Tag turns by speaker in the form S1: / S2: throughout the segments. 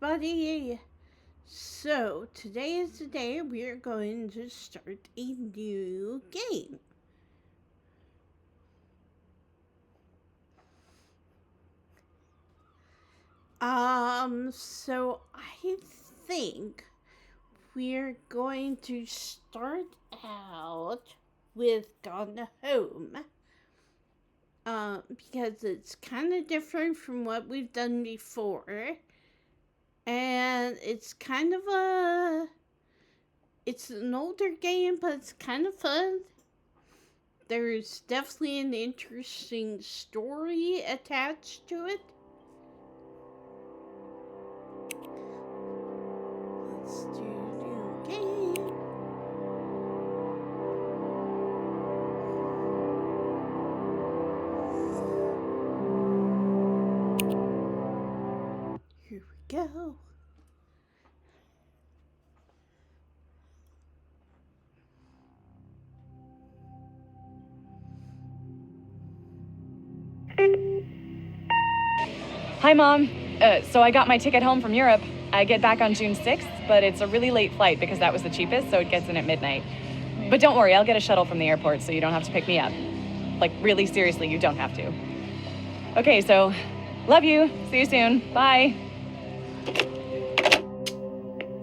S1: everybody. So, today is the day we are going to start a new game. So I think we're going to start out with Gone Home. Because it's kind of different from what we've done before. And it's kind of it's an older game, but it's kind of fun. There's definitely an interesting story attached to it. Let's do new game. Here we go.
S2: Hi, Mom. So I got my ticket home from Europe. I get back on June 6th, but it's a really late flight because that was the cheapest, so it gets in at midnight. But don't worry, I'll get a shuttle from the airport so you don't have to pick me up. Like, really seriously, you don't have to. Okay, so love you. See you soon. Bye.
S1: Gone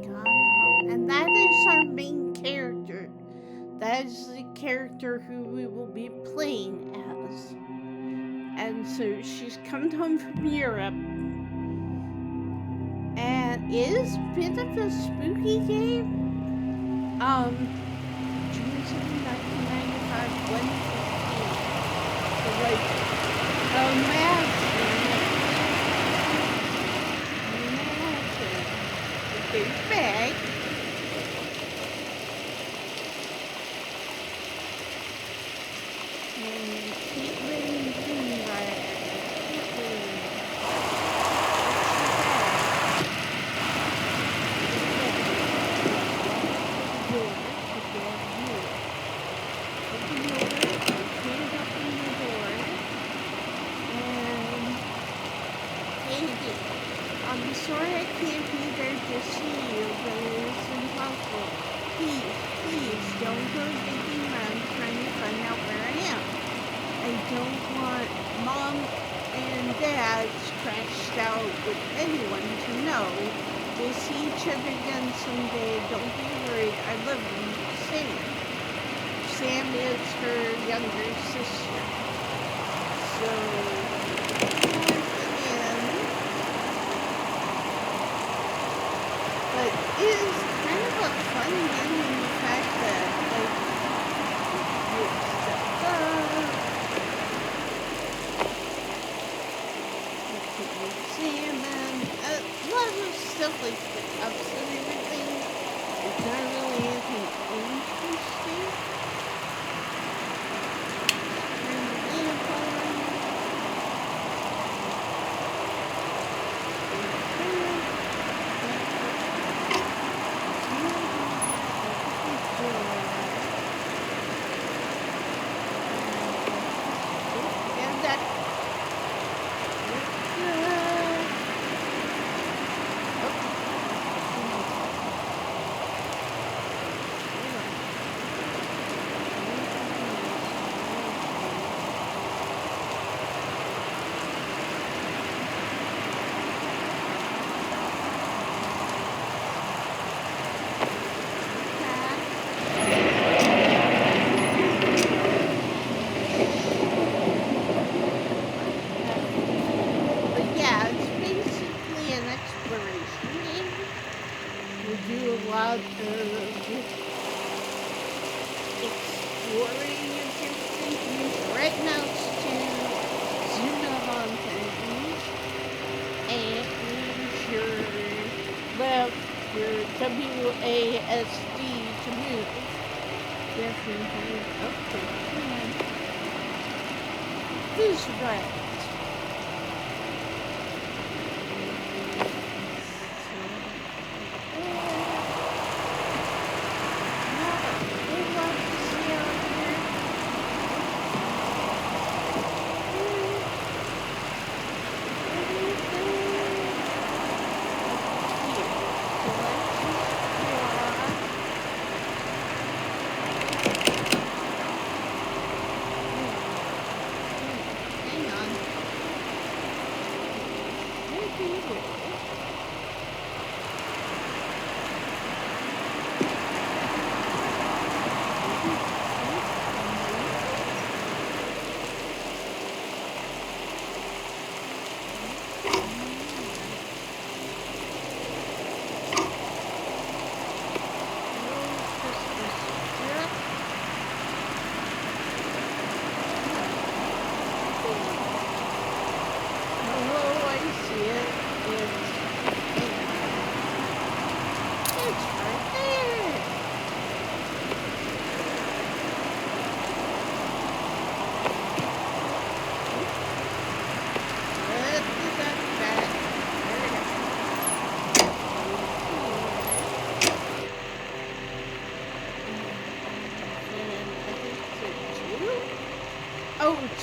S1: Home. And that is our main character. That is the character who we will be playing as. And so she's come home from Europe. And it is a bit of a spooky game. June 7, 1995, 1:15. So like, imagine. Okay, back. I'm sorry I can't be there to see you, but it's impossible. Please, don't go digging around trying to find out where I am. I don't want Mom and Dad scratched out with anyone to know. We'll see each other again someday. Don't be worried. I love you. Sam. Sam is her younger sister. So... But it is kind of a fun game in the fact that, like, you step up, you can examine, a lot of stuff like the ups and everything. It's not really anything interesting. Turn the lamp on. WASD to move. Definitely. Okay, come on. Who's right?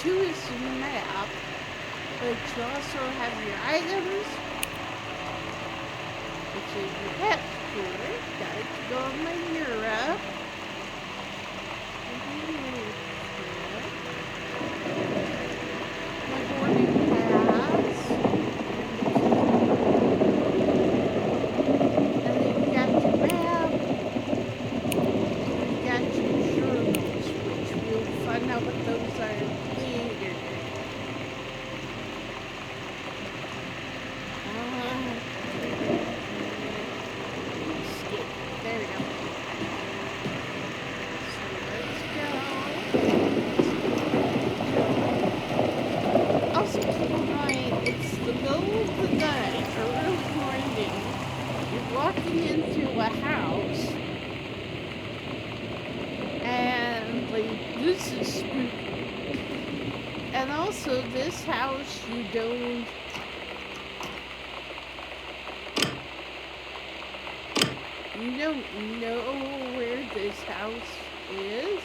S1: 2 is the map, but you also have your items, which is your pet food. Gotta go on my Europe. My boarding pass. And then you got your map. You got your journals, which we'll find out what those are later. Skip. There we go. So let's go. Also keep in mind, it's the middle of the night, or early morning. You're walking into a house, and like this is spooky. And also, this house you don't know where this house is.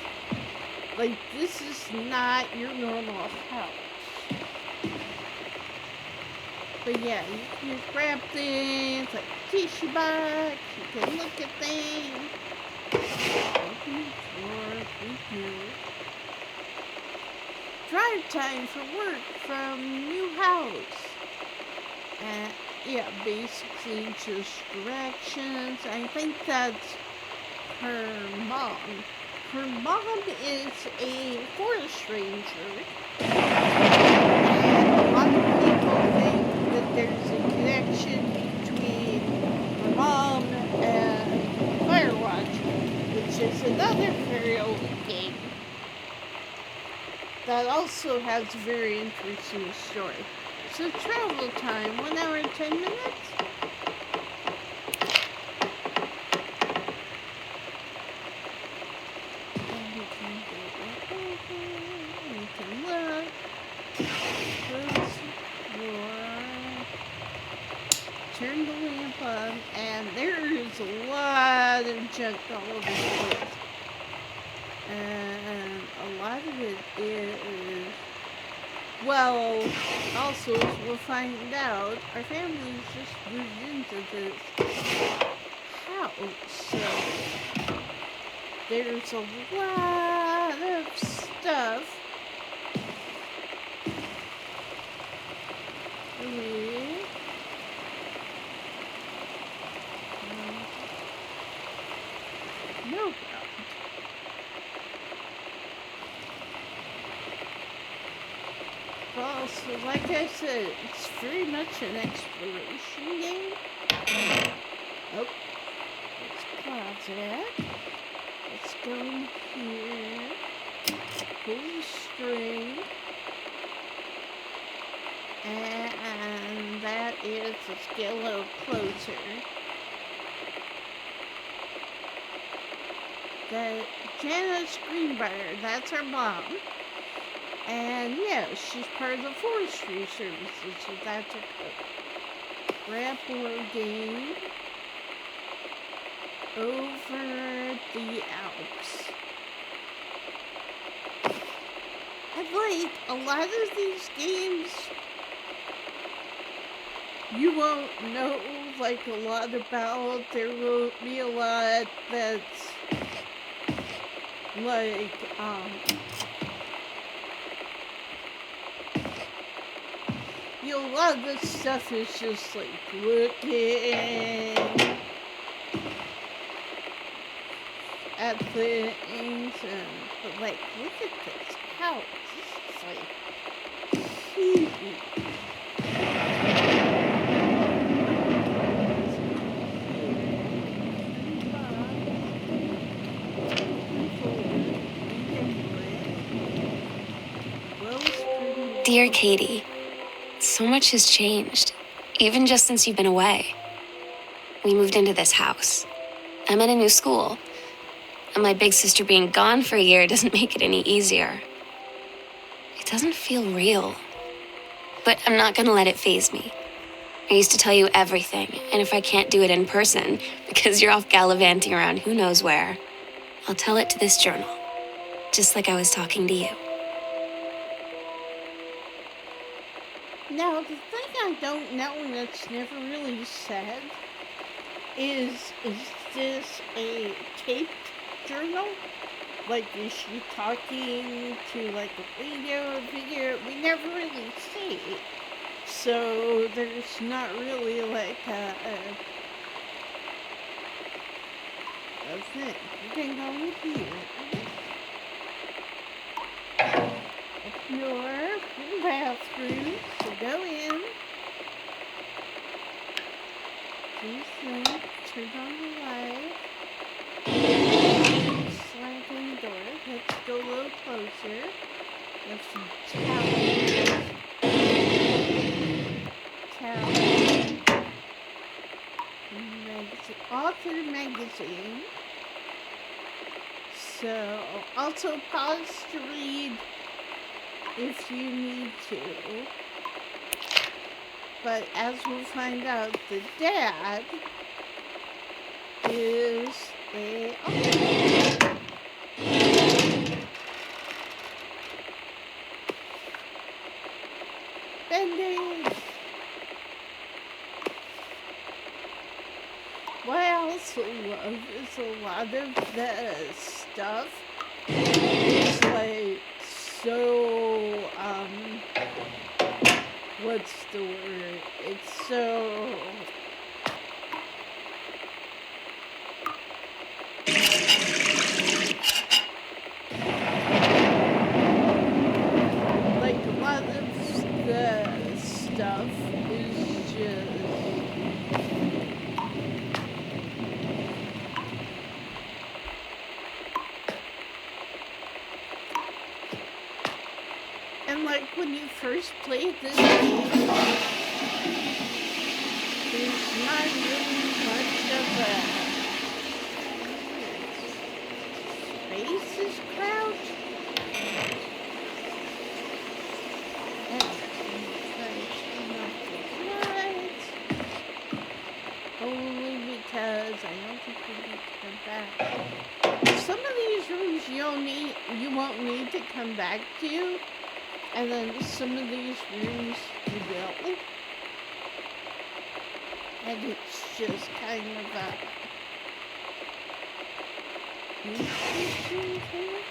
S1: Like, this is not your normal house. But yeah, you can just grab things like tissue box, you can look at things. Open drawers, drive time for work from new house. And yeah, basically just directions. I think that's her mom. Her mom is a forest ranger. And a lot of people think that there's a connection between her mom and Firewatch, which is another very old game that also has a very interesting story. So travel time, 1 hour and 10 minutes. And we can go back over, we can look, close the door, turn the lamp on, and there is a lot of junk all over the place. And a lot of it is, well, also, as we'll find out, our family's just moved into this house, so there's a lot of stuff. No problem. Well, so like I said, it's very much an exploration game. Oh, let's closet. Let's go in here. Pull the string. And that is, let's get a little closer. That Janice Greenbrier, that's her mom. And yeah, she's part of the forestry services, so that's her code. Grab board game over the Alps. And like a lot of these games, you won't know like a lot about. There won't be a lot that's like you know, a lot of this stuff is just like looking at things, but like, look at this house. This is like huge.
S3: Dear Katie, so much has changed, even just since you've been away. We moved into this house. I'm in a new school, and my big sister being gone for a year doesn't make it any easier. It doesn't feel real, but I'm not gonna let it faze me. I used to tell you everything, and if I can't do it in person, because you're off gallivanting around who knows where, I'll tell it to this journal, just like I was talking to you.
S1: Now, the thing I don't know, and it's never really said, is this a taped journal? Like, is she talking to, like, a radio or video? We never really see. So, there's not really, like, a thing. You can go here. Your bathroom. So go in. Do thing. Turn on the light. Sliding door. Let's go a little closer. There's some towels. Magazine. Author magazine. So also pause to read if you need to. But as we'll find out, the dad is a author. Band-Aid. What I also love is a lot of the stuff is like so, what's the word? It's so, like a lot of the stuff is just, and like when you first played this game, there's not really much of a space is crouched. Only because I don't think we need to come back. Some of these rooms you won't need to come back to, and then some of these rooms you will. And it's just kind of a interesting thing.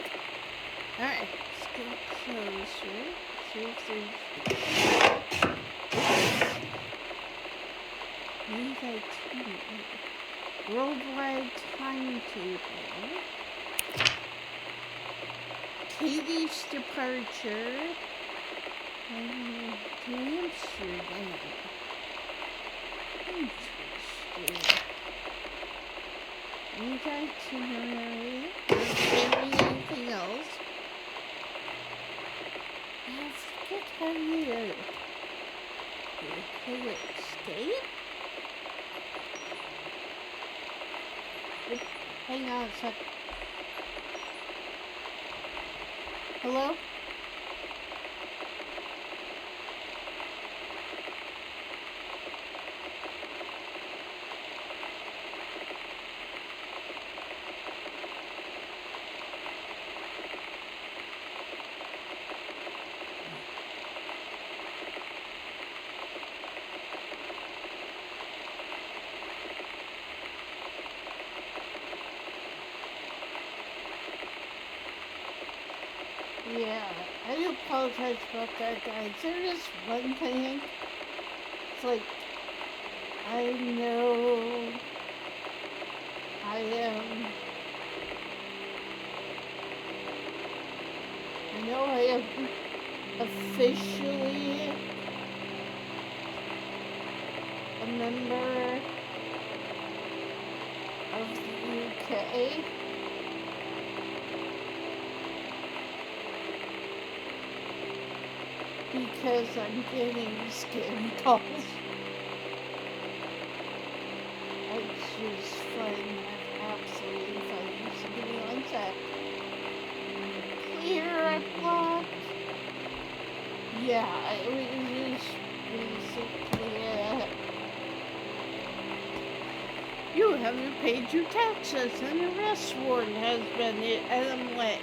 S1: Alright, let's go closer. See if there's worldwide timetable. Katie's departure. To Amsterdam. Interesting. Need itinerary. Anything else? I forget how you hit escape. Hang on a sec. Hello? Yeah, I do apologize about that, guys. There is one thing. It's like, I know I am. I know I am officially a member of the UK. Because I'm getting scam calls. I just find that absolutely funny. So give me one sec. Clear, I blocked. Yeah, it was just basically you haven't paid your taxes, an arrest warrant has been it, and I'm like,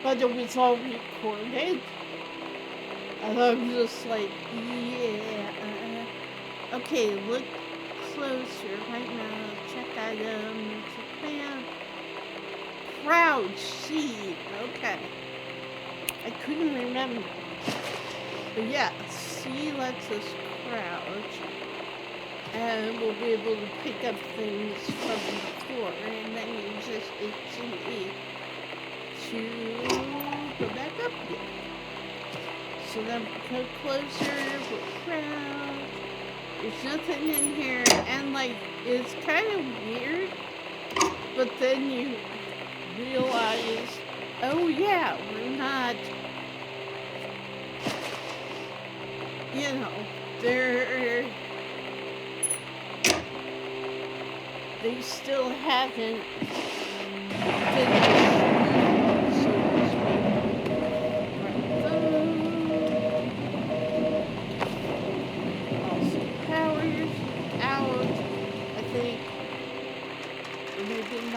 S1: but it was all recorded. And I'm just like, yeah. Okay, look closer right now. Check item. Check map. Crouch. C. Okay. I couldn't remember. But yeah, C lets us crouch. And we'll be able to pick up things from the floor. And then you just hit C to go back up again. So then we come closer, we'll crouch. There's nothing in here, and like, it's kind of weird, but then you realize, oh yeah, we're not, you know, they still haven't finished.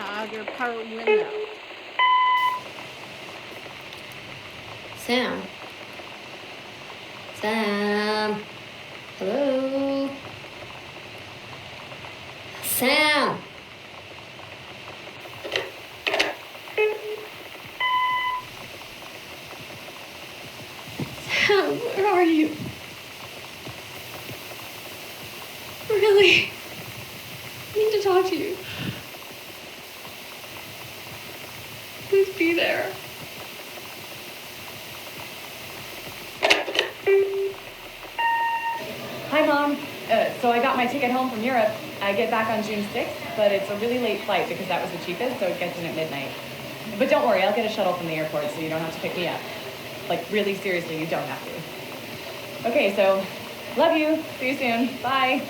S1: Other power window.
S3: Sam. Sam. Hello. Sam. Sam, where are you? Really? I need to talk to you. Please be there.
S2: Hi, Mom. So I got my ticket home from Europe. I get back on June 6th, but it's a really late flight because that was the cheapest, so it gets in at midnight. But don't worry, I'll get a shuttle from the airport so you don't have to pick me up. Like, really seriously, you don't have to. Okay, so love you. See you soon. Bye.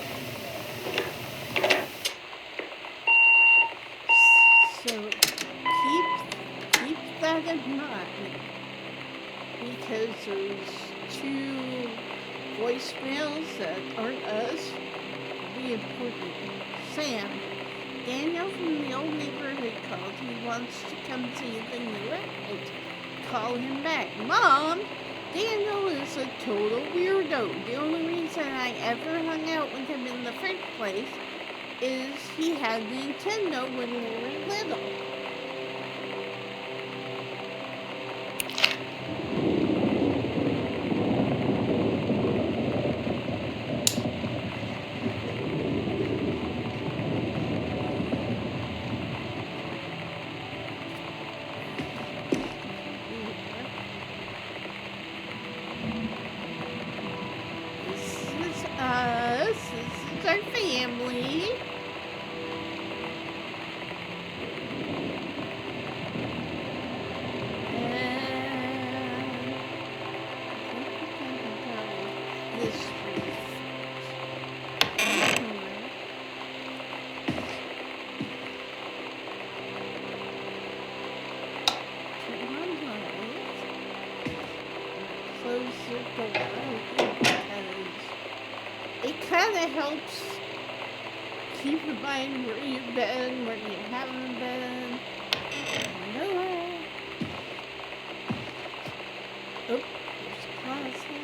S1: So keep that in mind, because there's 2 voicemails that aren't us. Be important. Sam, Daniel from the old neighborhood called. He wants to come see the new house. Call him back. Mom, Daniel is a total weirdo. The only reason I ever hung out with him in the first place is he had Nintendo when we were little. This is our family. Close the door because it kind of helps keep in mind where you've been, where you haven't been. Nowhere. Oh, there's a closet.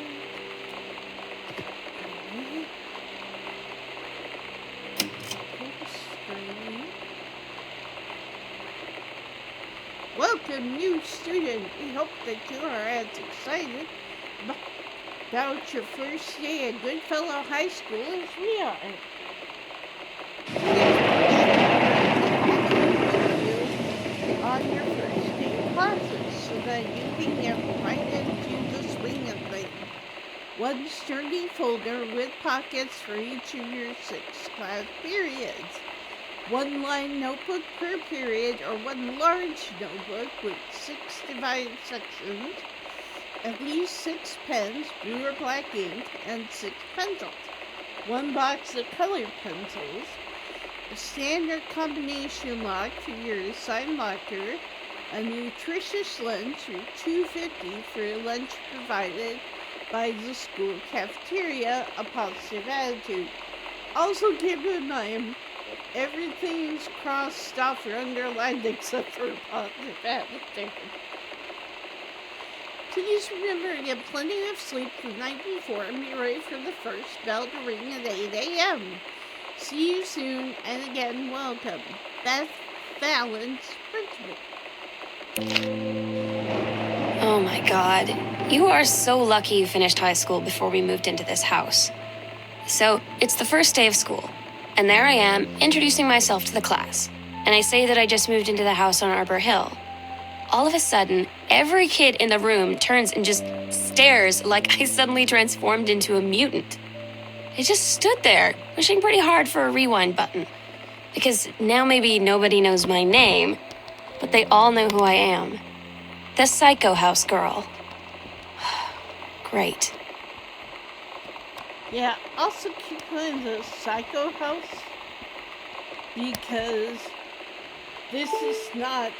S1: Welcome, new student. We hope that you are as excited about your first day at Goodfellow High School as we are. On your first day classes so that you can get right into the swing of things. One sturdy folder with pockets for each of your 6 class periods. 1 line notebook per period, or 1 large notebook with 6 divided sections, at least 6 pens, blue or black ink, and 6 pencils, 1 box of colored pencils, a standard combination lock for your assigned locker, a nutritious lunch, or $2.50 for lunch provided by the school cafeteria, a positive attitude. Also keep in mind, everything's crossed off or underlined except for a positive attitude. Please remember to get plenty of sleep the night before and be ready for the first bell to ring at 8 a.m. See you soon, and again, welcome. Beth Valance, Principal.
S3: Oh my god. You are so lucky you finished high school before we moved into this house. So, it's the first day of school, and there I am, introducing myself to the class. And I say that I just moved into the house on Arbor Hill. All of a sudden, every kid in the room turns and just stares like I suddenly transformed into a mutant. I just stood there, wishing pretty hard for a rewind button. Because now maybe nobody knows my name, but they all know who I am. The Psycho House girl. Great.
S1: Yeah, also keep calling the Psycho House because this is not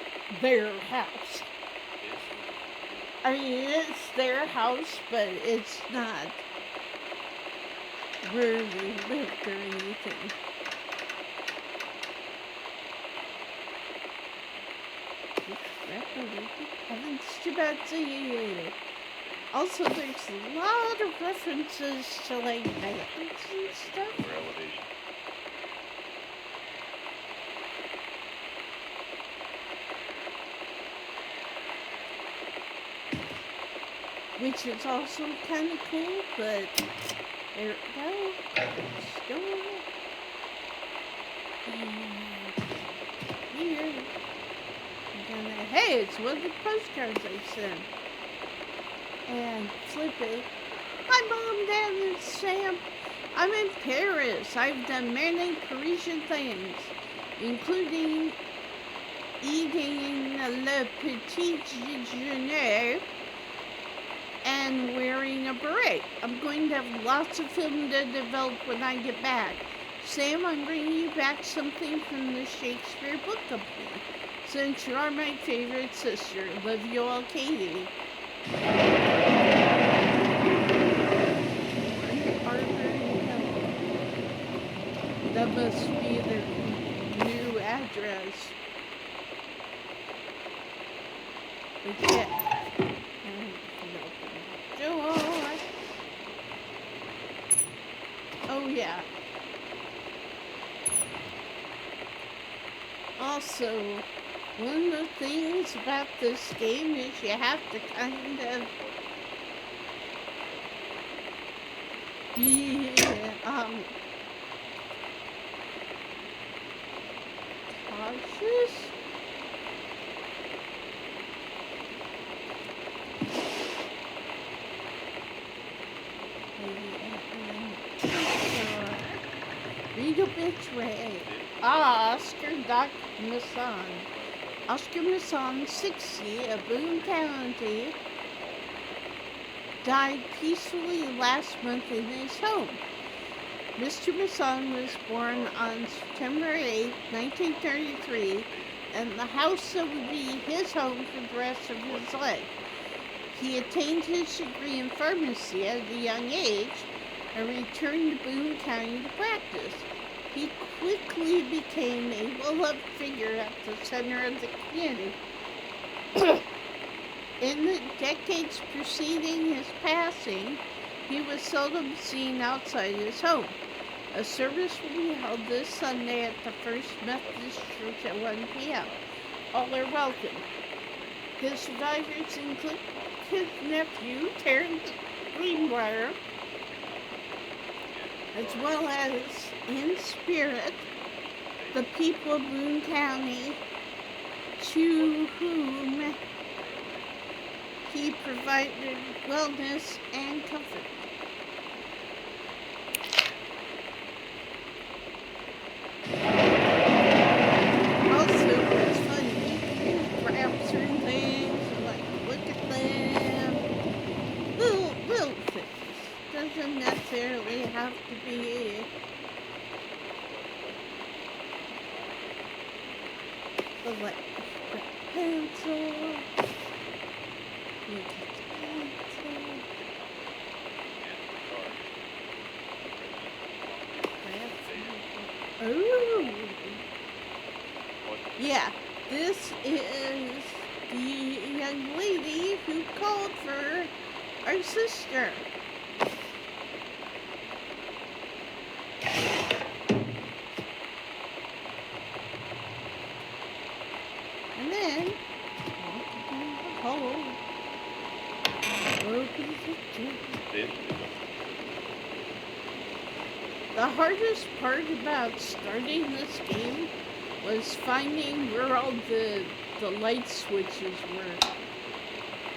S1: their house. I mean, it's their house, but it's not where they lived or anything. Heavens to Betsy. Also, there's a lot of references to like bands and stuff. Which is also kind of cool, but there we go. Still here. Hey, it's one of the postcards I sent. And flip it. Hi, Mom, Dad, and Sam. I'm in Paris. I've done many Parisian things, including eating le petit déjeuner and wearing a beret. I'm going to have lots of film to develop when I get back. Sam, I'm bringing you back something from the Shakespeare Book Company, since you are my favorite sister. Love you all, Katie. That must be their new address. But yeah. Oh yeah. Also, one of the things about this game is you have to kind of be cautious. Read obituary. Oscar Masson. Oscar Masson, 60, of Boone County, died peacefully last month in his home. Mr. Masson was born on September 8, 1933, and the house that would be his home for the rest of his life. He attained his degree in pharmacy at a young age and returned to Boone County to practice. He quickly became a well-loved figure at the center of the community. In the decades preceding his passing, he was seldom seen outside his home. A service will be held this Sunday at the First Methodist Church at 1 p.m. All are welcome. His survivors include his nephew, Terrence Greenbrier, as well as, in spirit, the people of Boone County, to whom he provided wellness and comfort. Also, it's funny, you can grab certain things and like look at them. Little things. Doesn't necessarily have to be like pencil. Look at the pencil. Oh. Yeah, this is the young lady who called for our sister. And then, walk down the hall, open the door. The hardest part about starting this game was finding where all the light switches were.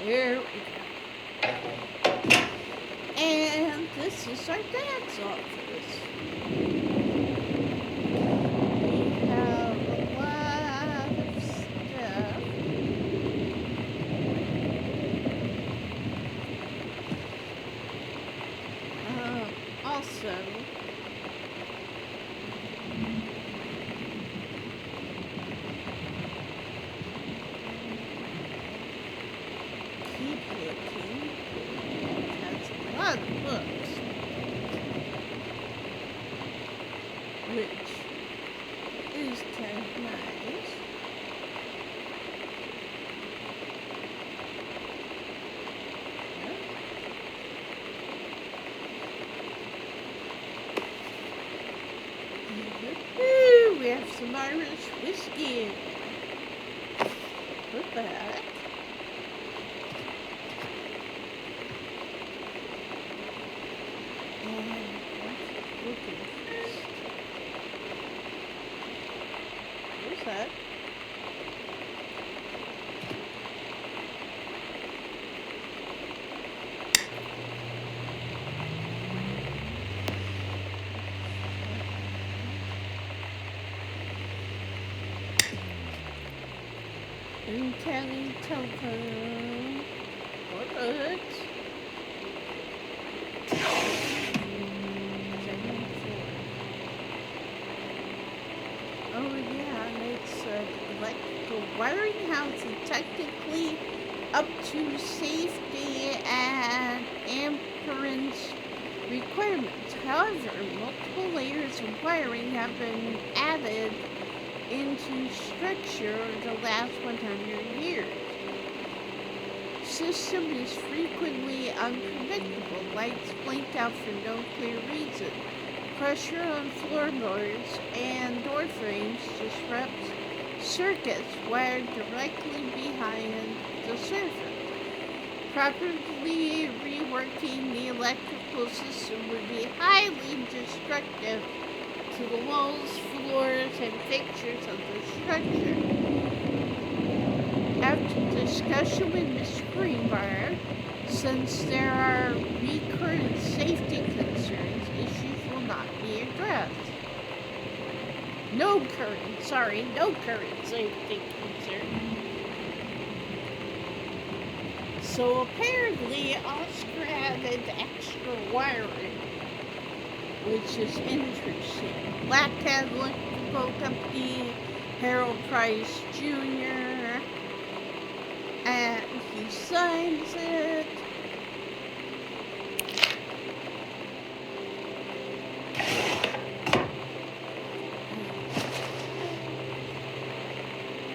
S1: There we go. And this is our dad's office. We have a lot of stuff. Also, keep looking. That's a lot of books. Which is kind of nice. Ooh, we have some Irish whiskey. Put that. What's that? County telephone. What? Oh yeah, and it's electrical wiring house and technically up to safety and amperage requirements. However, multiple layers of wiring have been added into structure the last 100 years. System is frequently unpredictable. Lights blink out for no clear reason. Pressure on floorboards and door frames disrupts circuits wired directly behind the surface. Properly reworking the electrical system would be highly destructive to the walls, floors, and fixtures of the structure. After discussion with Ms. Greenbrier, since there are recurrent safety concerns, issues will not be addressed. No current safety concern. So apparently Oscar added extra wiring, which is interesting. Black Cat Electrical Company, Harold Price Jr., and he signs it.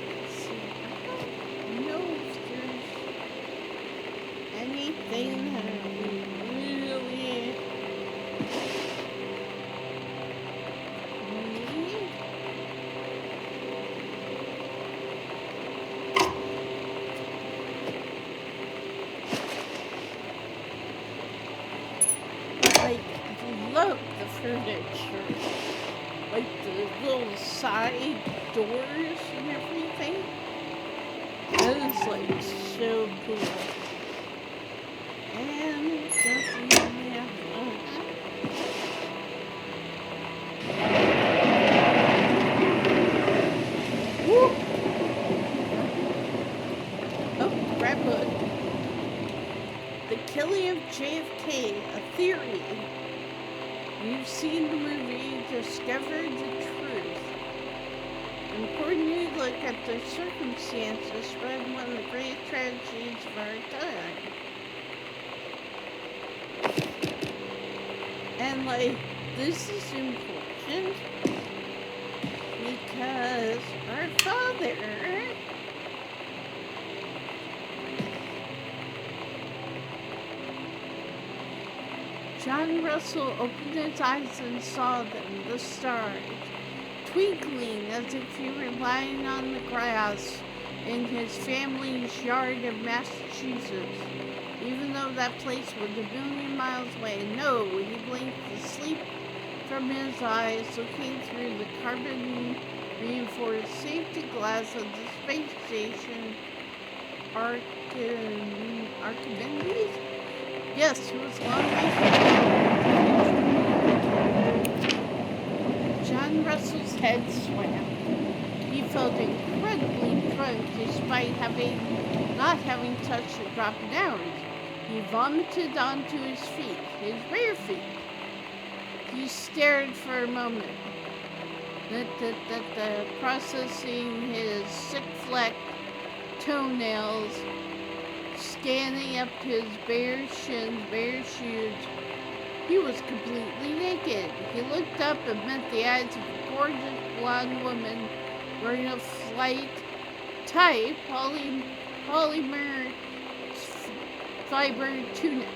S1: Let's see. I don't know if there's anything that we really need. Like, love the furniture. Like the little side doors and everything. That is like so cool. And definitely have Woo! Oh, grab hood. The killing of JFK, a theory. You've seen the movie, discovered the truth. Importantly, look at the circumstances surrounding one of the great tragedies of our time. And like, this is important because our father John Russell opened his eyes and saw them, the stars, twinkling as if he were lying on the grass in his family's yard of Massachusetts, even though that place was a million miles away. No, he blinked the sleep from his eyes, looking through the carbon-reinforced safety glass of the space station. Archimedes? Yes, it was long before. John Russell's head swam. He felt incredibly drunk despite not having touched a drop in hours. He vomited onto his feet, his bare feet. He stared for a moment, processing his sick-flecked toenails, scanning up his bare shins, bare shoes. He was completely naked. He looked up and met the eyes of a gorgeous blonde woman wearing a flight-type polymer fiber tunic.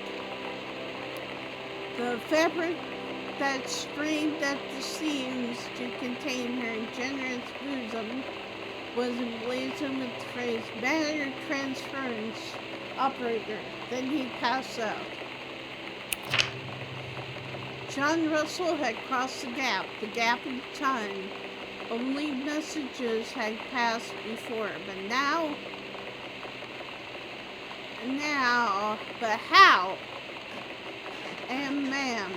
S1: The fabric that strained at the seams to contain her generous bosom was emblazoned with the phrase "matter transference operator." Then he passed out. John Russell had crossed the gap in time. Only messages had passed before, but but how? And man,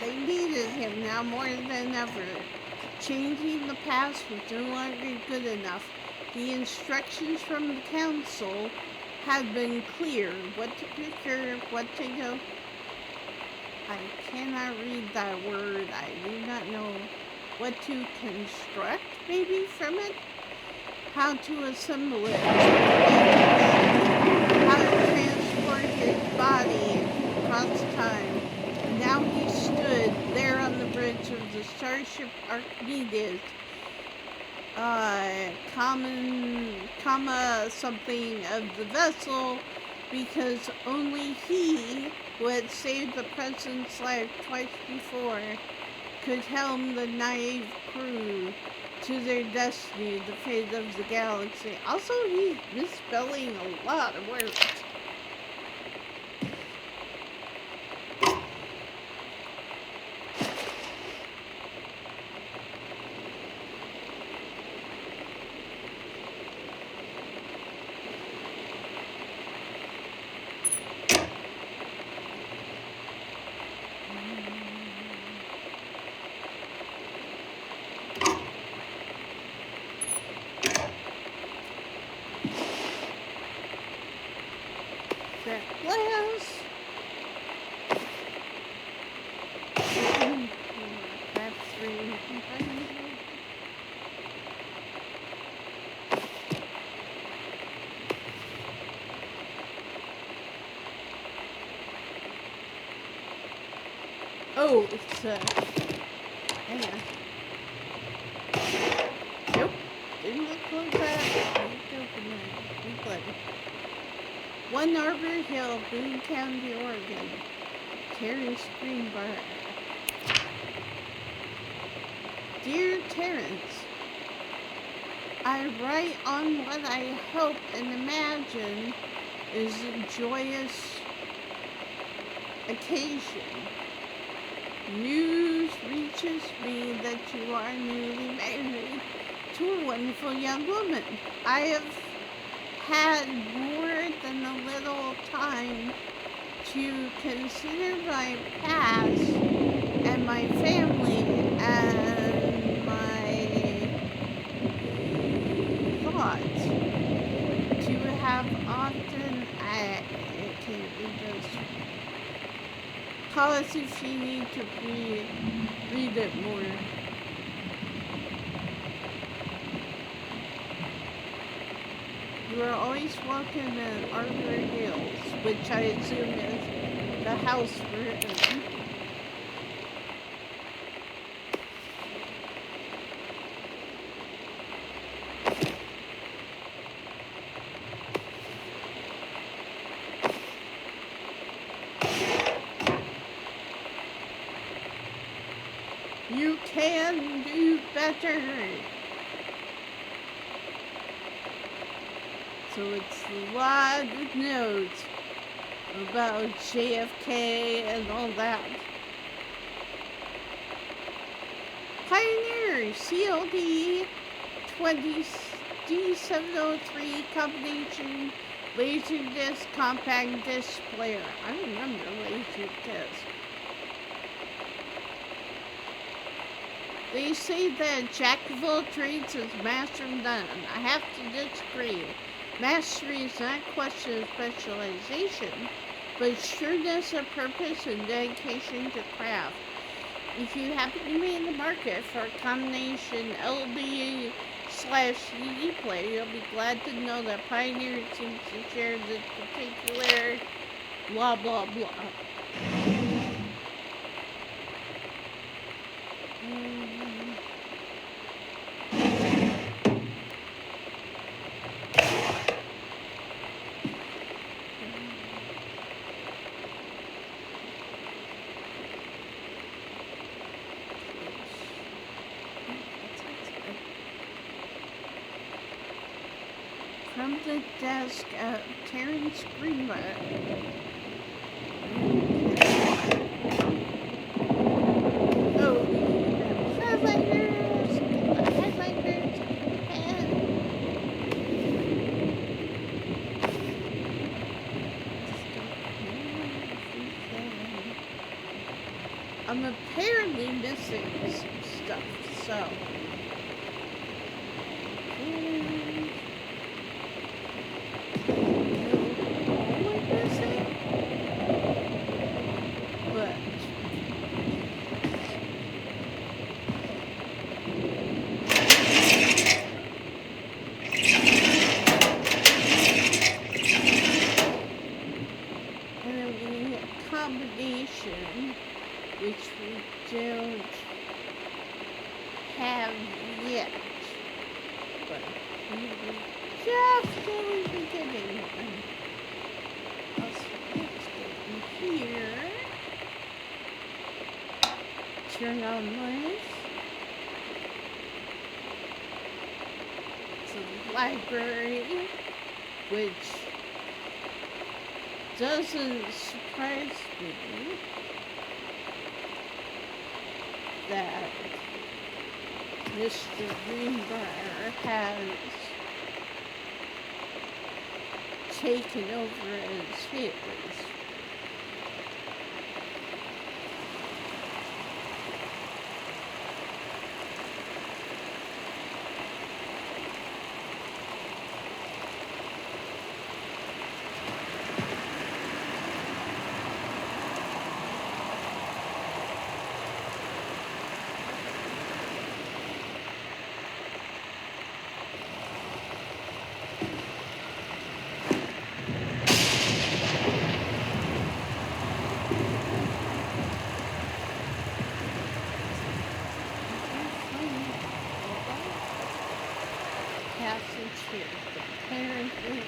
S1: they needed him now more than ever. Changing the past was no longer good enough. The instructions from the council had been clear. What to procure, what to go. I cannot read that word. I do not know what to construct, maybe, from it. How to assemble it. How to transport his body across time. And now he stood there on the bridge of the starship Archimedes. Something of the vessel, because only he, who had saved the president's life twice before, could helm the naive crew to their destiny, the fate of the galaxy. Also, he's misspelling a lot of words. That glass. That's 3. Oh, it's hang on. Nope. Didn't look like that. Open that. Replay. One Arbor Hill, Boone County, Oregon. Terrence Greenberg. Dear Terrence, I write on what I hope and imagine is a joyous occasion. News reaches me that you are newly married to a wonderful young woman. I have had more than a little time to consider my past and my family and my thoughts. To have often, I can't read this. Call us if you need to read it more. You are always welcome at Arbor Hills, which I assume is the house we're in. You can do better. So it's a lot of notes about JFK and all that. Pioneer CLD 20 D703 combination Laserdisc compact disc player. I remember Laserdisc. They say that Jack of all trades is master of none. I have to disagree. Mastery is not a question of specialization, but sureness of purpose and dedication to craft. If you happen to be in the market for a combination LD/CD player, you'll be glad to know that Pioneer seems to share this particular blah blah blah. From the desk of Terrence Greenberg. Oh, highlighters, and I'm apparently missing some stuff, so. Combination, which we don't have yet, but we will just really be getting one. Let's go in here, turn on lights. It's a library, which doesn't surprise me that Mr. Greenbrier has taken over as his. Passage here, apparently.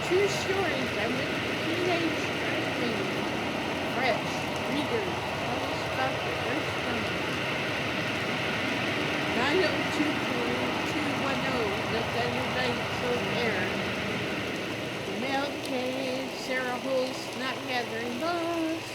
S1: True stories I went to teenage drinking fresh readers. Tell us about the first time. 902-210, the Thunder Nights of Air. The Mail Cave, Sarah Holt's Not Gathering Moss.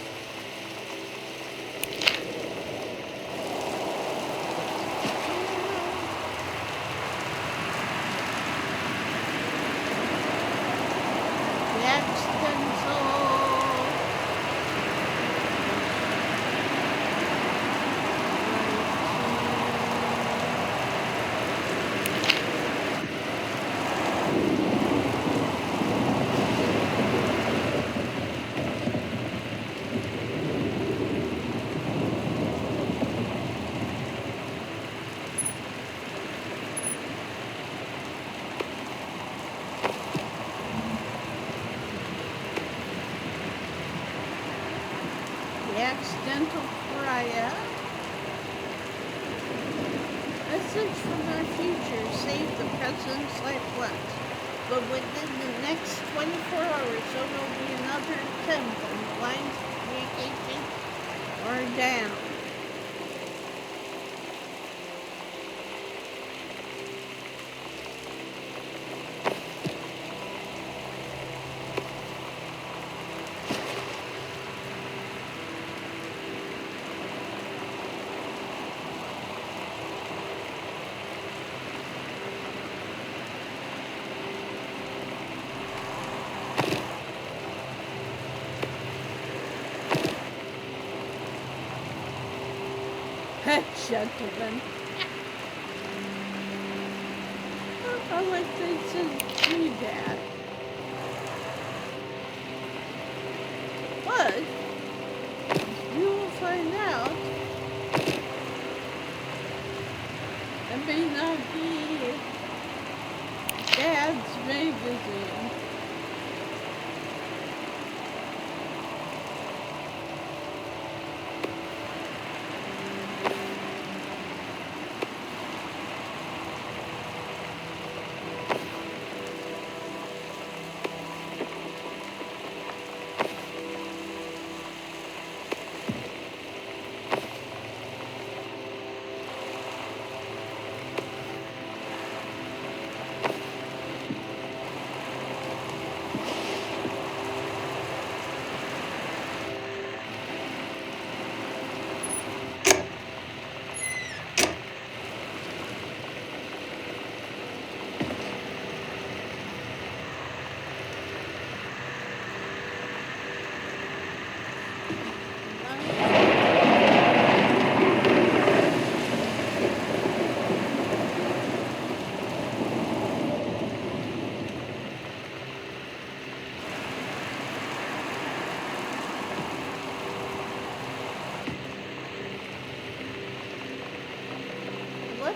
S1: accidental pariah. Message from our future, save the president's life once. But within the next 24 hours, there will be another attempt and the lines of communication are down. Gentlemen. I like they said do that. But you will find out it may not be Dad's magazine.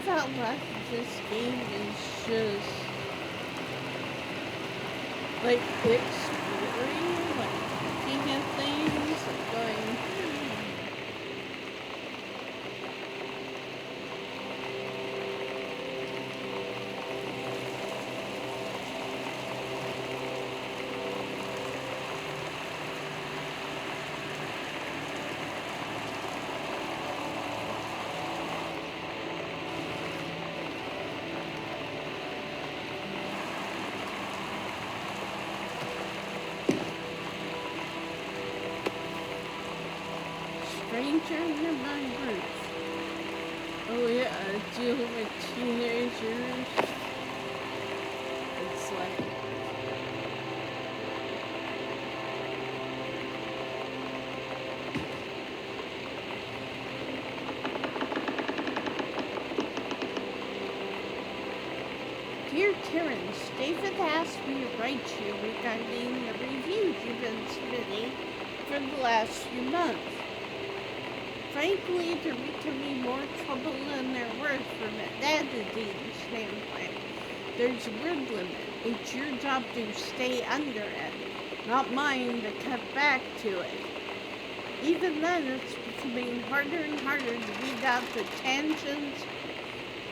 S1: How much this game is just like exploring, like looking at things, like going, stranger in my group. Oh yeah, deal with teenagers. It's like Dear Terrence, David asked me to write to you regarding the reviews you've been submitting for the last few months. Frankly, they're becoming more trouble than they're worth from an editing standpoint. There's a word limit. It's your job to stay under it, not mine to cut back to it. Even then, it's becoming harder and harder to weed out the tangents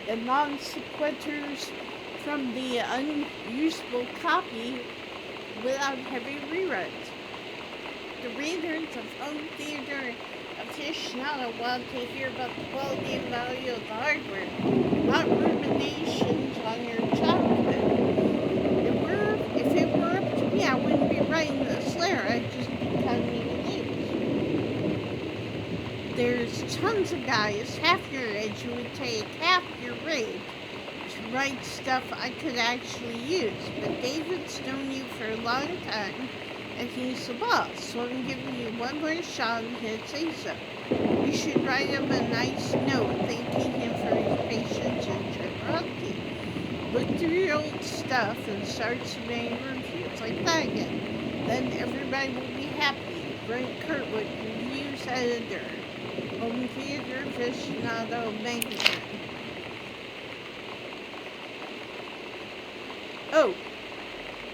S1: and non sequiturs from the unusable copy without heavy reruns. The readers of home theater aficionado want to hear about the quality and value of the hardware, not ruminations on your childhood. If it were up to me, I wouldn't be writing this letter. I'd just be cutting it loose. There's tons of guys half your age who would take half your rate to write stuff I could actually use, but David's known you for a long time, and he's the boss, so I'm giving you one more shot and he'd say so. You should write him a nice note thanking him for his patience and generosity. Look through your old stuff and start submitting reviews like that again. Then everybody will be happy. Brent Kurtwood, Reviews Editor, Home Theater Aficionado Magazine. Oh,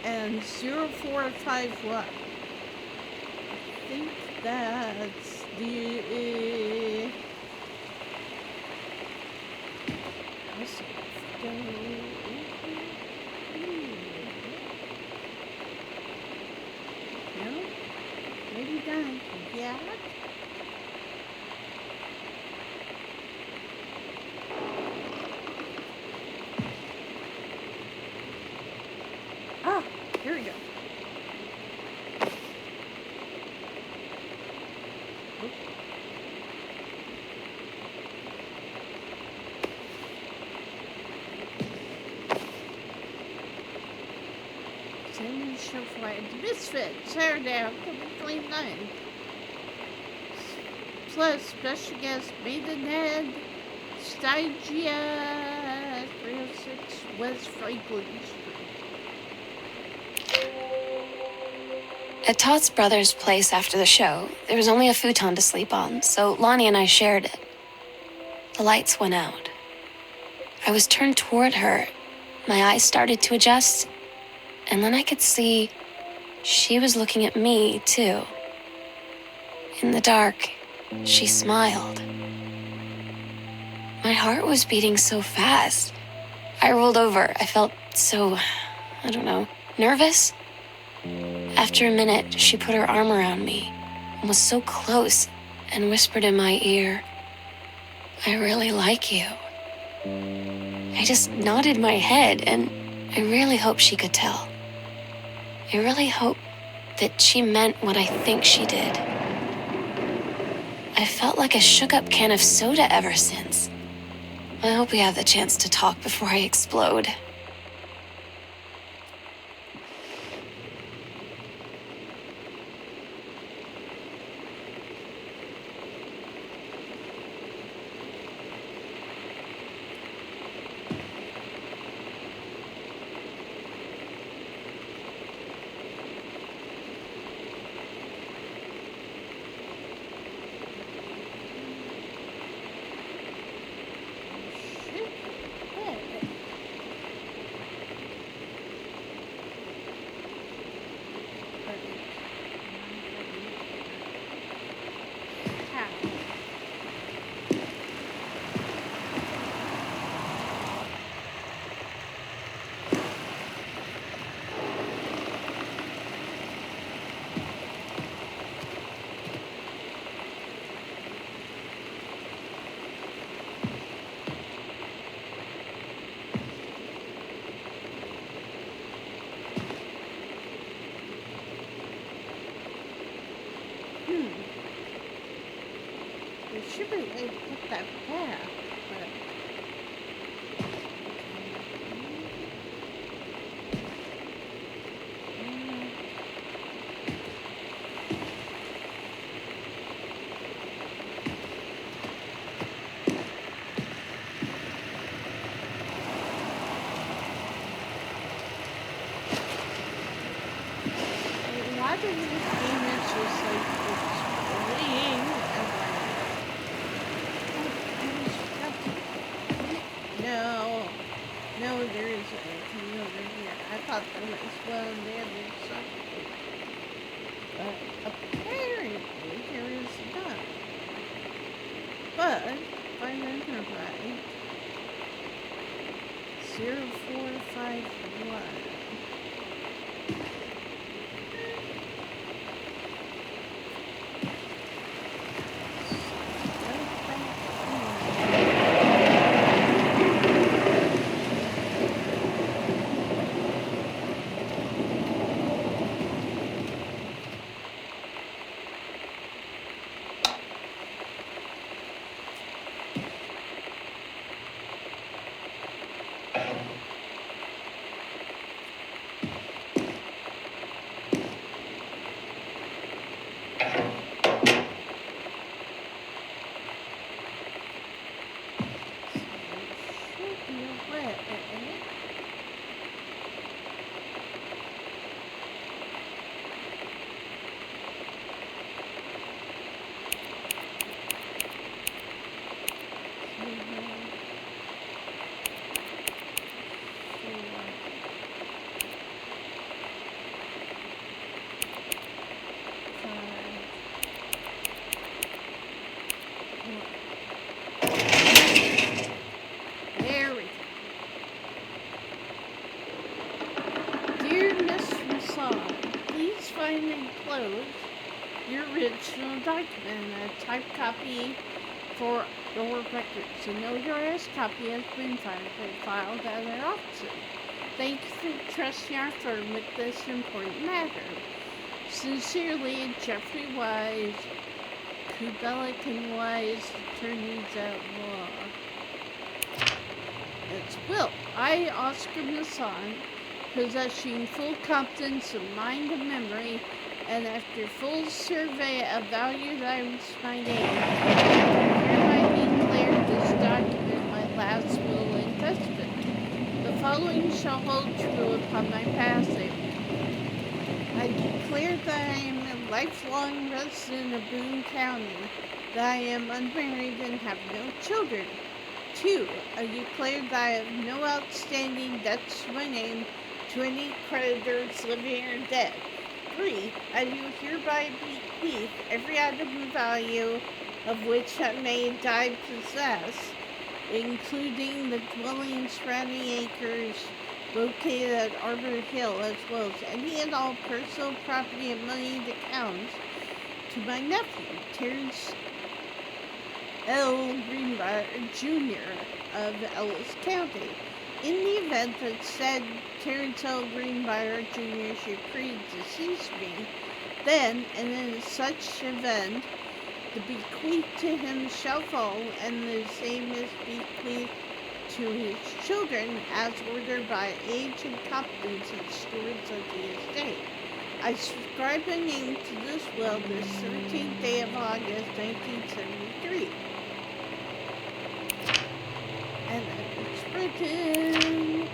S1: and 0451. I think that's The let's go. No, maybe done. Yeah. Ah, here we go. Send show flight to Misfit, Saturday, October 29th. Plus, special guest Maidenhead, Stygia, 306 West Franklin Street.
S3: At Todd's brother's place after the show, there was only a futon to sleep on, so Lonnie and I shared it. The lights went out. I was turned toward her. My eyes started to adjust, and then I could see she was looking at me, too. In the dark, she smiled. My heart was beating so fast. I rolled over. I felt so, nervous. After a minute, she put her arm around me and was so close and whispered in my ear, "I really like you." I just nodded my head, and I really hope she could tell. I really hope that she meant what I think she did. I felt like a shook-up can of soda ever since. I hope we have the chance to talk before I explode.
S1: There should be a way to put that back, but... Why does this game is just like exploding and like no, there is a thing over here. I thought there was one there, there's something, but apparently there is not. But if I remember right, 0451. find enclosed your original document, a typed copy for your records. A notarized copy has been filed at our offices. Thank you for trusting our firm with this important matter. Sincerely, Jeffrey Wise, Kubelik and Wise, attorneys at law. It's Will. I, Oscar Masson, possessing full competence of mind and memory, and after full survey of value times my name, hereby declare this document my last will and testament. The following shall hold true upon my passing. I declare that I am a lifelong resident of Boone County, that I am unmarried and have no children. 2. I declare that I have no outstanding debts to my name to any creditors living or dead. 3. I do hereby bequeath every item of value of which I may die possess, including the dwelling surrounding acres located at Arbor Hill, as well as any and all personal property and money that counts, to my nephew, Terrence L. Greenbrier Jr. of Ellis County. In the event that said Terrence L. Greenbrier Jr. should predecease me, then, and in such event, the bequeath to him shall fall, and the same is bequeathed to his children as ordered by age and competence as stewards of the estate. I subscribe my name to this will this 13th day of August, 1973. And it's written.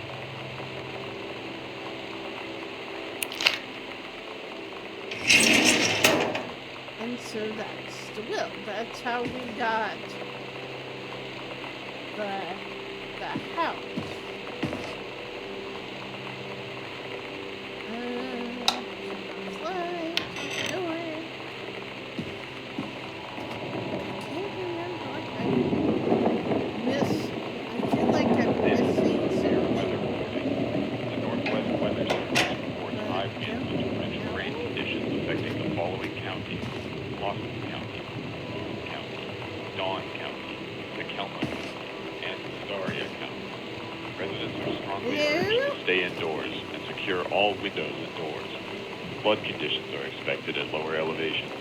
S1: And so that's the will. That's how we got the house.
S4: Stay indoors and secure all windows and doors. Flood conditions are expected at lower elevations.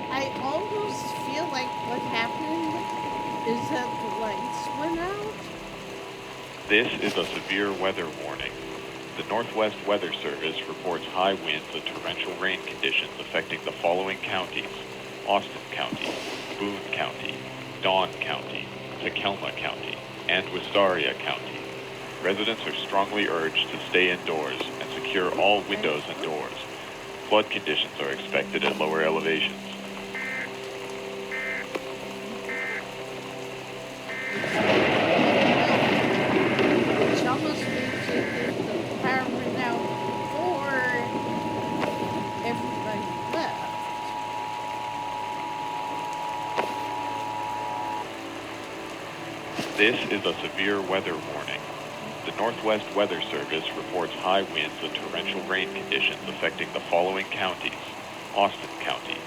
S1: I almost feel like what happened is that the lights went out.
S4: This is a severe weather warning. The Northwest Weather Service reports high winds and torrential rain conditions affecting the following counties: Austin County, Boone County, Dawn County, Takelma County, and Wistaria County. Residents are strongly urged to stay indoors and secure all windows and doors. Flood conditions are expected at lower elevations.
S1: Which almost makes it that the power went out before everybody left.
S4: This is a severe weather warning. The Northwest Weather Service reports high winds and torrential rain conditions affecting the following counties: Austin County,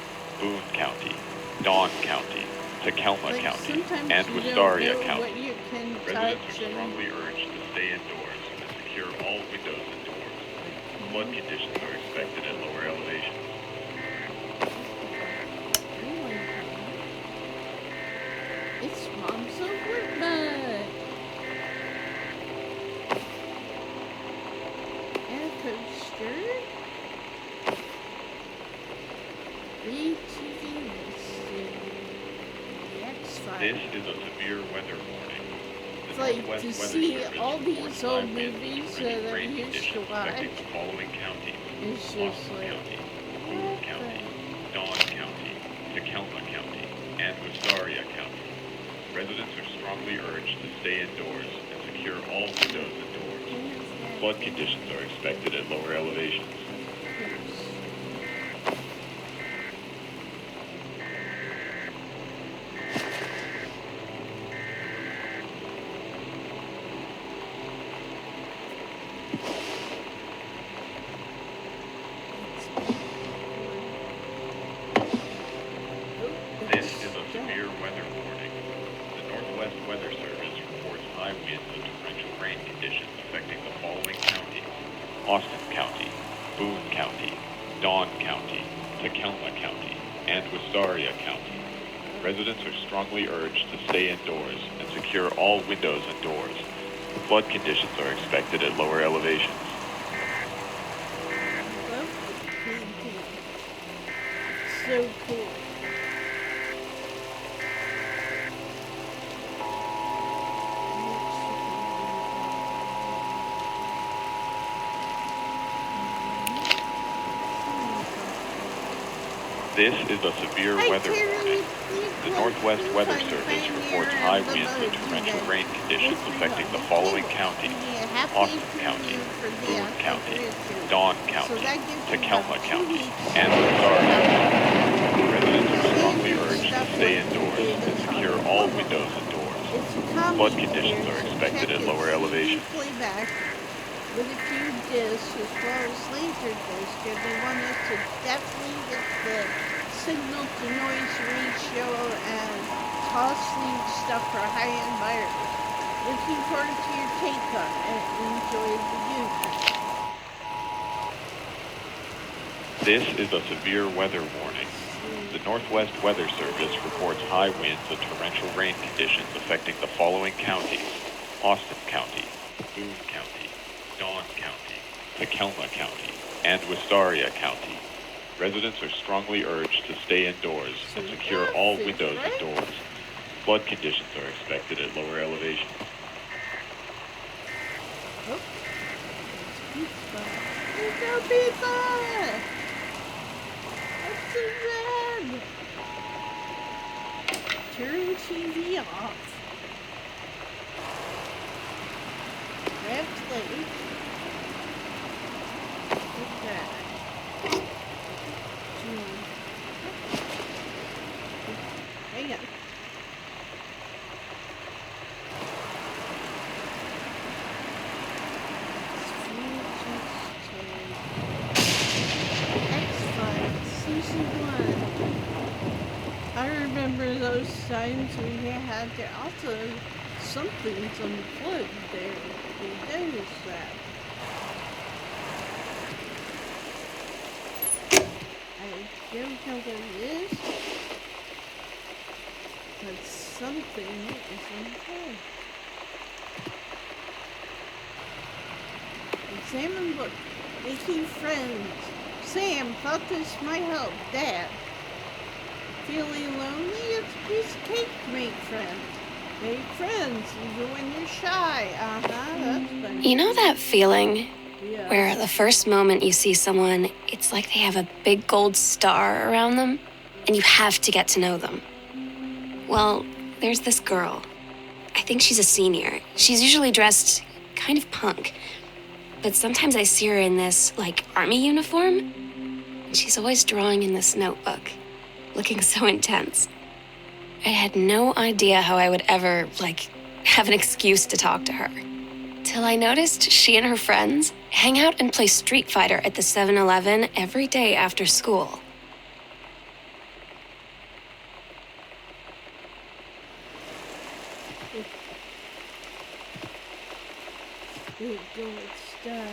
S4: Boone County, Dawn County, Takelma County, and Wistaria County. Residents are strongly urged to stay indoors and secure all windows and doors. Flood conditions are expected at lower elevations.
S1: It's Mom's Overnight. And a coaster. BTV listed. The X-Files.
S4: This is a severe weather warning.
S1: It's like to see all these old movies that I used to watch.
S4: The following counties:
S1: It's just
S4: Austin
S1: like,
S4: County, Boone County, Dawn County, Takelma County, and Wistaria County. Residents are strongly urged to stay indoors and secure all windows and doors. Flood conditions are expected at lower elevations. Austin County, Boone County, Dawn County, Tacoma County, and Wistaria County. Residents are strongly urged to stay indoors and secure all windows and doors. Flood conditions are expected at lower elevations.
S1: Love the painting. So cool.
S4: This is a severe weather warning. The Northwest Weather Service reports high winds and torrential rain conditions affecting the following counties: Austin County, Boone County, Dawn County, Tacoma County, and Wistaria County. Residents are strongly urged to stay indoors and secure all windows and doors. Flood conditions are expected at lower elevations.
S1: Playback with a few discs as well as laser discs, and they want us to definitely get the signal to noise ratio and tossing stuff for high-end buyers. Looking forward to your take on it. Enjoy the unit.
S4: This is a severe weather warning. The Northwest Weather Service reports high winds and torrential rain conditions affecting the following counties: Austin County, Boone County, Dawn County, Tacoma County, and Wistaria County. Residents are strongly urged to stay indoors and secure all windows and doors. Flood conditions are expected at lower elevations.
S1: Oh, pizza. There's no pizza! What's in red? Turn TV off. Grab plate. Take that. Hang on. X-Files Season 1. I remember those times we had to also something's unplugged there. We noticed that. I don't know what it is, but something is unplugged. Examine book. Making friends. Sam, thought this might help. Dad. Feeling lonely? It's a piece of cake to make friends. Make friends even when you're shy. That's funny.
S3: You know that feeling
S1: Yeah.
S3: where the first moment you see someone, it's like they have a big gold star around them, and you have to get to know them? Well, there's this girl. I think she's a senior. She's usually dressed kind of punk, but sometimes I see her in this, army uniform, and she's always drawing in this notebook, looking so intense. I had no idea how I would ever, have an excuse to talk to her. Till I noticed she and her friends hang out and play Street Fighter at the 7-Eleven every day after school.
S1: Big gold star.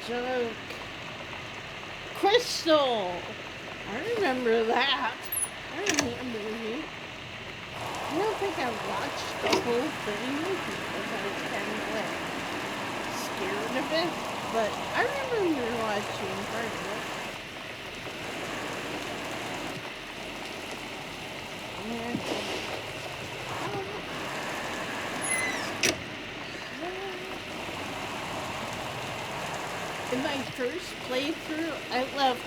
S1: Joke. Crystal! I remember that. I remember it. I don't think I watched the whole thing because I was kind of scared of it, but I remember watching part of it. In my first playthrough, I left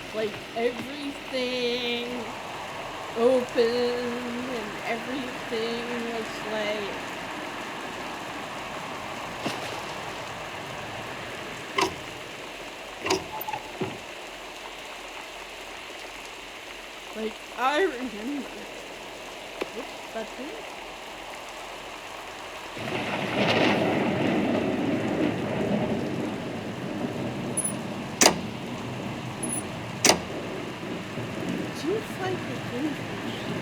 S1: everything open and everything was I remember. Oops, button. find it interesting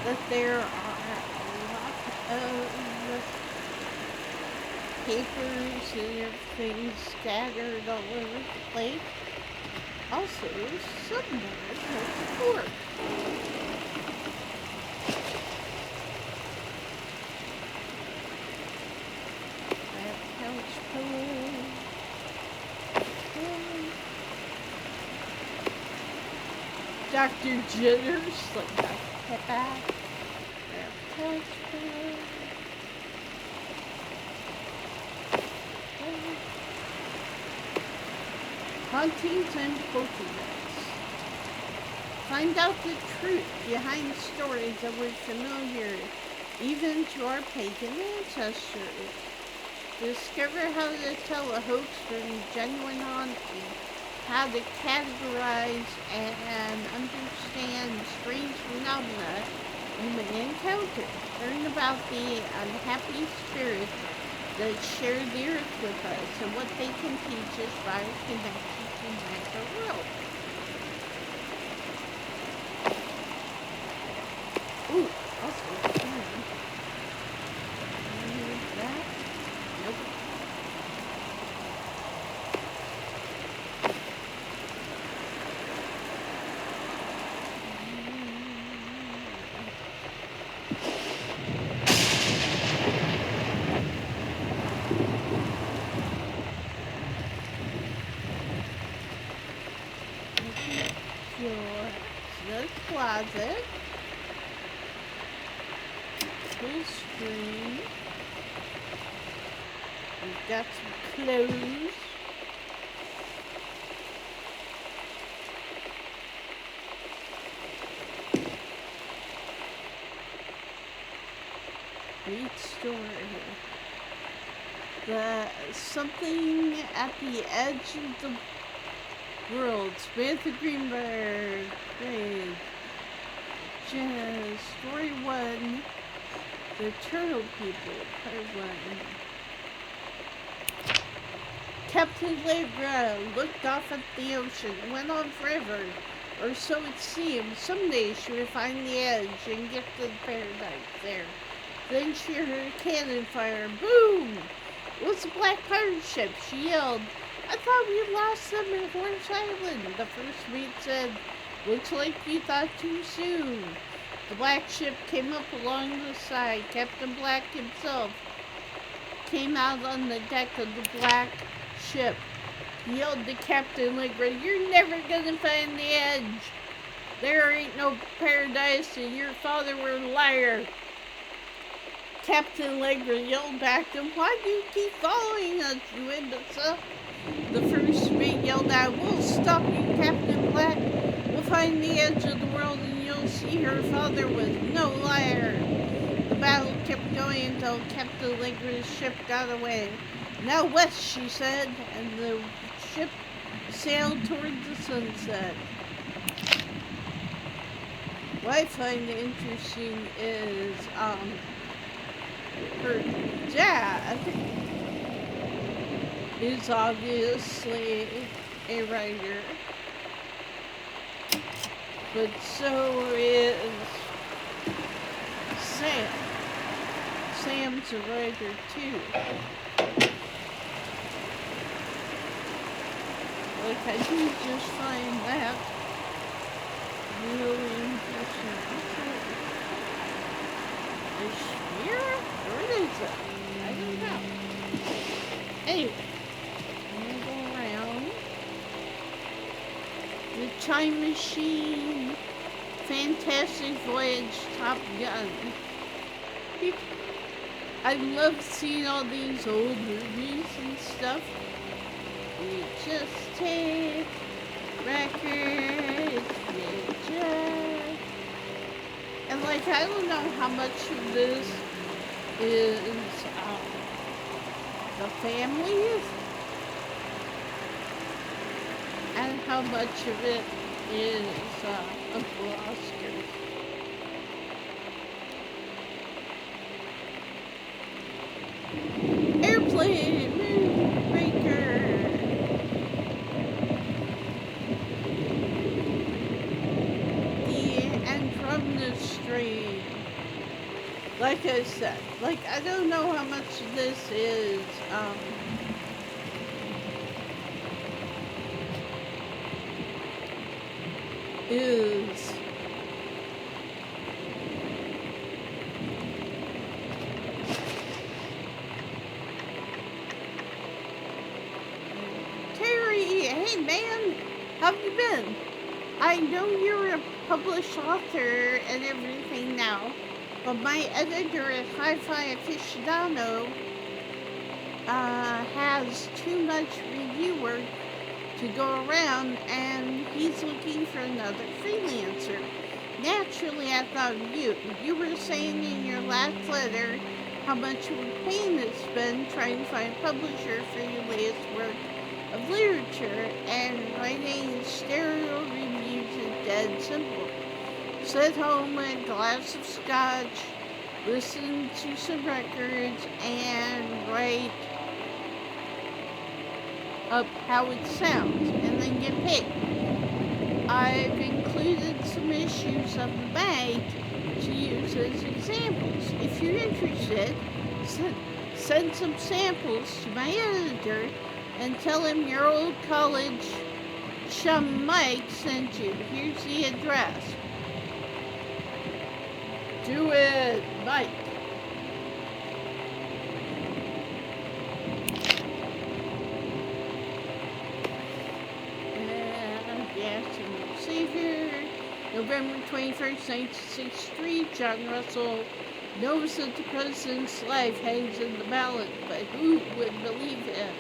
S1: that there are a lot of papers and everything scattered all over the place? Also, somewhere has a fork. That couch pillow. Dr. Jitters, like Dr. Pepper. That couch pillow. Hauntings and poltergeists. Find out the truth behind stories that were familiar even to our pagan ancestors. Discover how to tell a hoax from genuine haunting, how to categorize and understand strange phenomena you may encounter. Learn about the unhappy spirits that share the earth with us and what they can teach us about our connection to the natural world. Ooh, also, that? Nope. The closet, full screen. We've got some clothes. Great story. Something at the edge of the world. Samantha Greenberg. Great. Story 1. The Turtle People. Part 1. Captain Allegra looked off at the ocean and went on forever. Or so it seemed. Someday she would find the edge and get to paradise there. Then she heard a cannon fire. Boom! It was a black pirate ship. She yelled, I thought we lost them at Horse Island. The first mate said, looks like you thought too soon. The black ship came up along the side. Captain Black himself came out on the deck of the black ship. He yelled to Captain Allegra, you're never gonna find the edge. There ain't no paradise and your father were a liar. Captain Allegra yelled back to him, why do you keep following us, you imbecile? The first mate yelled out, we'll stop you, Captain Black. We'll find the edge of the world and you'll see her father was no liar. The battle kept going until Captain Allegra's ship got away. Now west, she said, and the ship sailed toward the sunset. What I find interesting is, her dad is obviously a writer, but so is Sam. Sam's a writer too. Like, I do just find that really interesting. The sphere? Where is it? I don't know. Anyway, I'm gonna go around. The Time Machine, Fantastic Voyage, Top Gun. I love seeing all these old movies and stuff. We just take records, pictures. And like, I don't know how much of this is the families and how much of it is Uncle Oscar. Airplane, Moonraker. like I said, like I don't know how much this is Terry, hey man, how have you been? I know you're a published author and everything now, but my editor at Hi-Fi Aficionado has too much review work to go around, and he's looking for another freelancer. Naturally, I thought of you. You were saying in your last letter how much you were paying to spend trying to find a publisher for your latest work of literature, and writing stereo reviews is dead simple. Sit home with a glass of scotch, listen to some records, and write up how it sounds, and then get paid. I've included some issues of the Mag to use as examples. If you're interested, send some samples to my editor and tell him your old college chum Mike sent you. Here's the address. Do it, Mike. Savior, November 21st, 1963, John Russell knows that the president's life hangs in the balance, but who would believe him?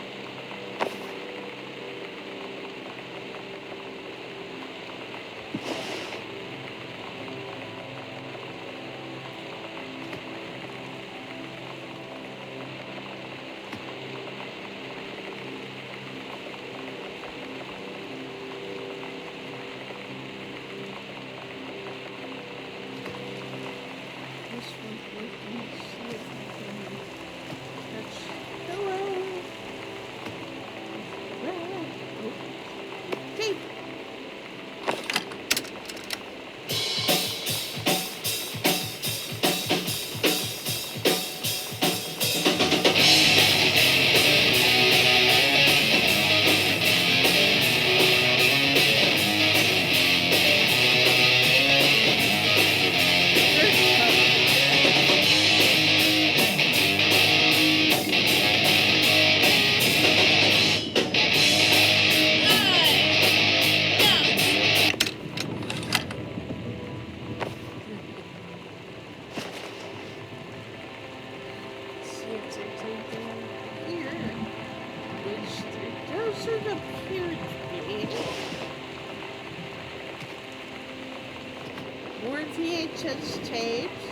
S1: More VHS tapes.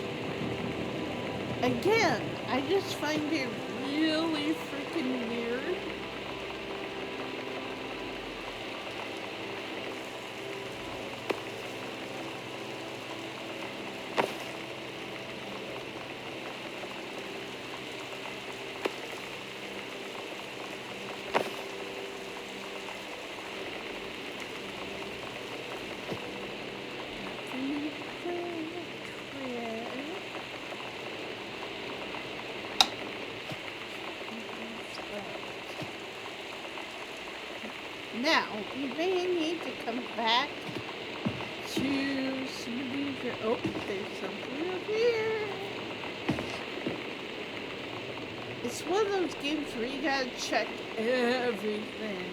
S1: Again, I just find it really freaking weird. Now, we may need to come back to some of these. Oh, there's something up here. It's one of those games where you gotta check everything.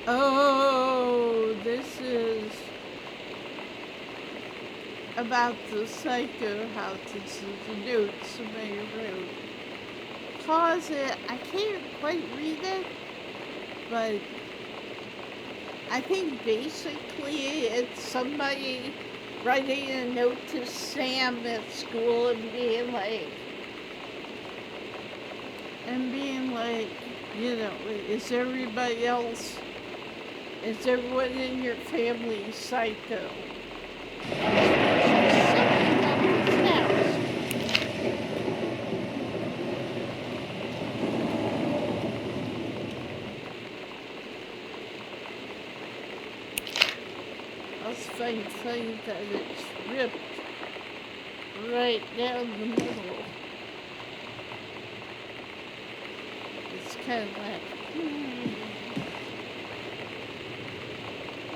S1: Oh, this is about the Psycho House. This is the notes somebody wrote. Pause it. I can't quite read it, but I think basically it's somebody writing a note to Sam at school and being like, you know, is everyone in your family psycho? also find it funny that it's ripped right down the middle. It's kind of like,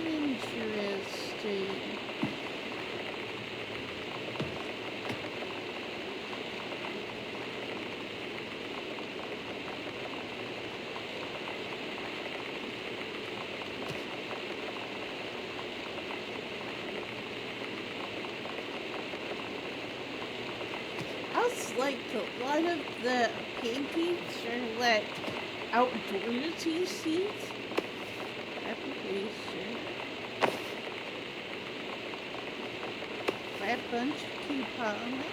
S1: interesting. Like a lot of the paintings are like outdoorsy scenes. I'm pretty sure. By a bunch of coupons.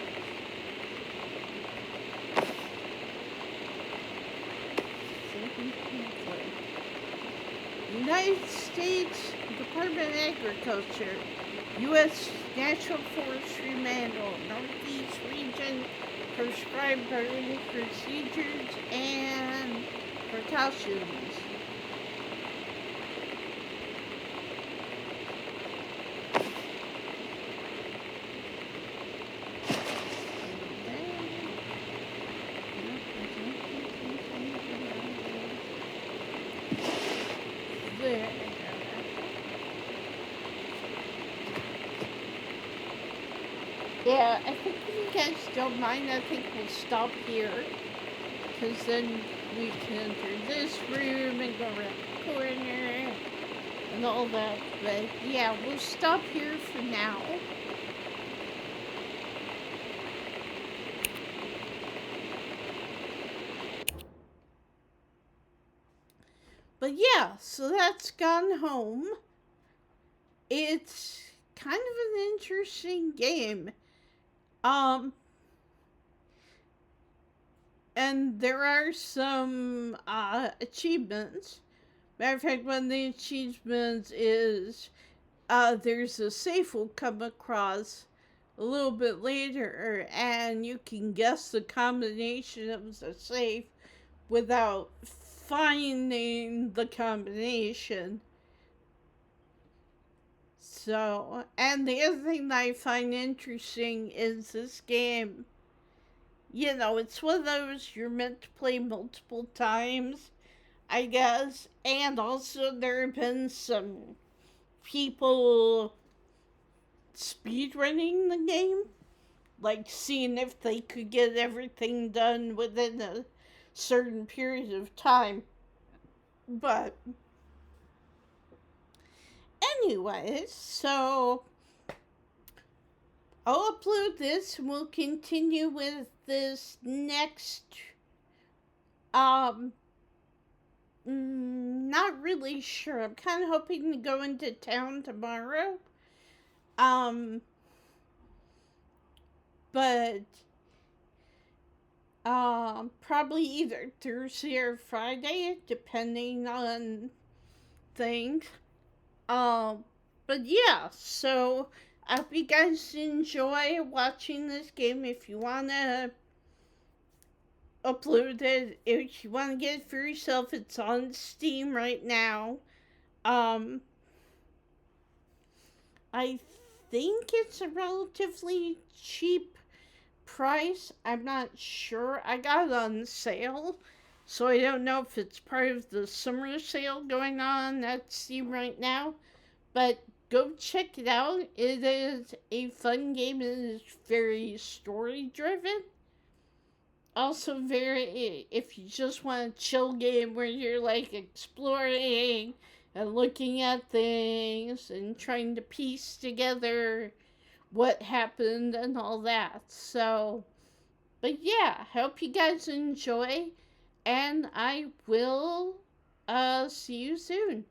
S1: United States Department of Agriculture, U.S. Natural Forestry Manual, Northeast Region, prescribed burning procedures and precautions. There. Yeah, I think if you guys don't mind, I think we'll stop here. Because then we can enter this room and go around the corner and all that. But yeah, we'll stop here for now. But yeah, so that's Gone Home. It's kind of an interesting game. And there are some achievements. Matter of fact, one of the achievements is there's a safe we'll come across a little bit later, and you can guess the combination of the safe without finding the combination. So, and the other thing that I find interesting is this game, you know, it's one of those you're meant to play multiple times, I guess. And also there have been some people speedrunning the game, like seeing if they could get everything done within a certain period of time. But anyways, so I'll upload this and we'll continue with this next not really sure. I'm kind of hoping to go into town tomorrow. But probably either Thursday or Friday, depending on things. But yeah, so I hope you guys enjoy watching this game. If you want to upload it, if you want to get it for yourself, it's on Steam right now. I think it's a relatively cheap price. I'm not sure. I got it on sale, so I don't know if it's part of the summer sale going on at Steam right now. But go check it out. It is a fun game. It is very story driven. Also very, if you just want a chill game where you're like exploring and looking at things and trying to piece together what happened and all that. So, but yeah, hope you guys enjoy, and I will see you soon.